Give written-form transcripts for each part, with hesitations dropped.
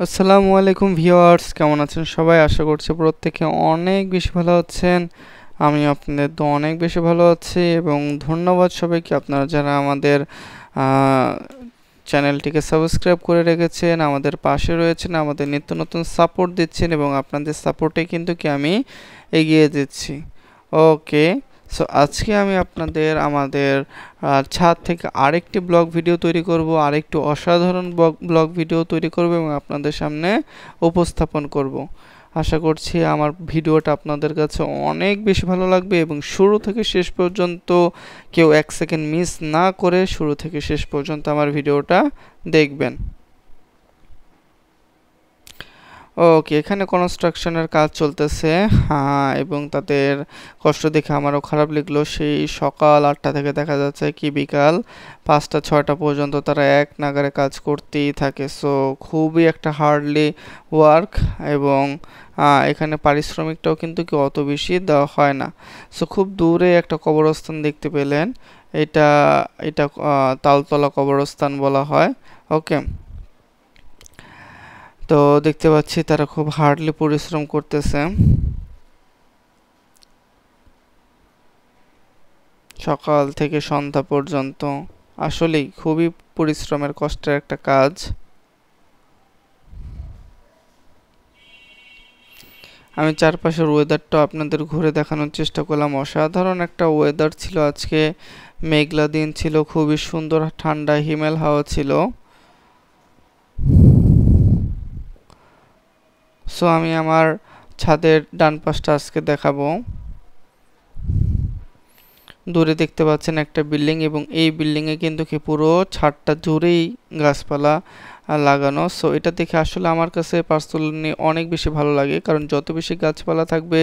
আসসালামু আলাইকুম ভিউয়ার্স, কেমন আছেন সবাই? আশা করছি প্রত্যেকে অনেক বেশি ভালো আছেন। আমি আপনাদের তো অনেক বেশি ভালো আছি এবং ধন্যবাদ সবাইকে, আপনারা যারা আমাদের চ্যানেলটিকে সাবস্ক্রাইব করে রেখেছেন, আমাদের পাশে রয়েছেন, আমাদের নিত্য নতুন সাপোর্ট দিচ্ছেন এবং আপনাদের সাপোর্টে কিন্তু আমি এগিয়ে যাচ্ছি। ওকে, সো আজকে আমি আপনাদের আমাদের ছাদ থেকে আরেকটি ব্লগ ভিডিও তৈরি করব, আরেকটু অসাধারণ ব্লগ ভিডিও তৈরি করব এবং আপনাদের সামনে উপস্থাপন করব। আশা করছি আমার ভিডিওটা আপনাদের কাছে অনেক বেশি ভালো লাগবে এবং শুরু থেকে শেষ পর্যন্ত কেউ এক সেকেন্ড মিস না করে শুরু থেকে শেষ পর্যন্ত আমার ভিডিওটা দেখবেন। ওকে, এখানে কনস্ট্রাকশনের কাজ চলতেছে, এবং তাদের কষ্ট দেখে আমারও খারাপ লাগলো। সেই সকাল 8টা থেকে দেখা যাচ্ছে কি বিকাল 5টা-6টা পর্যন্ত তারা এক নাগাড়ে কাজ করতেই থাকে। সো খুবই একটা হার্ডলি ওয়ার্ক এবং এখানে পারিশ্রমিকটাও কিন্তু কি অত বেশি দেওয়া হয় না। সো খুব দূরে একটা কবরস্থান দেখতে পেলেন, এটা এটা তালতলা কবরস্থান বলা হয়। ওকে, তো দেখতে পাচ্ছি তারা খুব হার্ডলি পরিশ্রম করতেছে সকাল থেকে সন্ধ্যা পর্যন্ত। আসলেই খুবই পরিশ্রমের কষ্টের একটা কাজ। আমি চারপাশের ওয়েদারটা আপনাদের ঘুরে দেখানোর চেষ্টা করলাম। অসাধারণ একটা ওয়েদার ছিল আজকে, মেঘলা দিন ছিল, খুবই সুন্দর ঠান্ডা হিমেল হাওয়া ছিল। সো আমি আমার ছাদের ডান পাশটা আজকে দেখাবো। দূরে দেখতে পাচ্ছেন একটা বিল্ডিং এবং এই বিল্ডিংয়ে কিন্তু কি পুরো ছাদটা জুড়েই গাছপালা লাগানো। সো এটা দেখে আসলে আমার কাছে পার্সোনালি অনেক বেশি ভালো লাগে, কারণ যত বেশি গাছপালা থাকবে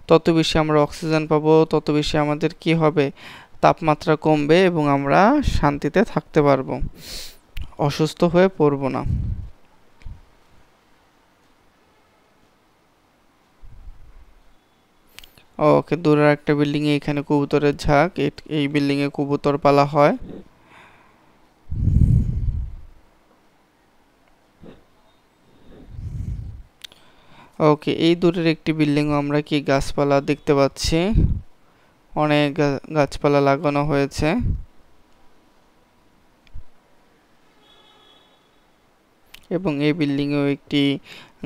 তত বেশি আমরা অক্সিজেন পাবো, তত বেশি আমাদের কি হবে, তাপমাত্রা কমবে এবং আমরা শান্তিতে থাকতে পারবো, অসুস্থ হয়ে পড়বো না। ওকে, দূরের একটা বিল্ডিং এ এখানে কবুতরের ঝাঁক, এই বিল্ডিং এ কবুতর পালা হয়। ওকে, এই দূরের একটি বিল্ডিং আমরা কি গাছপালা দেখতে পাচ্ছি, অনেক গাছপালা লাগানো হয়েছে এবং এই বিল্ডিং এও একটি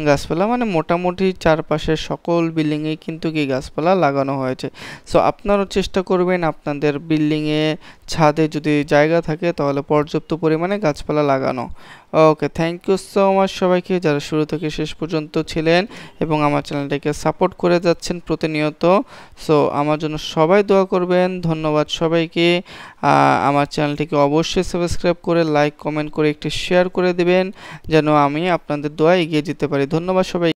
গাছপালা, মানে মোটামুটি চারপাশের সকল বিল্ডিং এ কিন্তু কি গাছপালা লাগানো হয়েছে। সো আপনারাও চেষ্টা করবেন আপনাদের বিল্ডিং এ ছাদে যদি জায়গা থাকে তাহলে পর্যাপ্ত পরিমাণে গাছপালা লাগানো। ওকে, থ্যাংক ইউ সো মাচ সবাইকে যারা শুরু থেকে শেষ পর্যন্ত ছিলেন এবং আমার চ্যানেলটাকে সাপোর্ট করে যাচ্ছেন প্রতিনিয়ত। সো আমার জন্য সবাই দোয়া করবেন। ধন্যবাদ সবাইকে। আমার চ্যানেলটিকে অবশ্যই সাবস্ক্রাইব করে লাইক কমেন্ট করে একটি শেয়ার করে দিবেন, যেন আমি আপনাদের দোয়া এগিয়ে যেতে পারি। ধন্যবাদ সবাই।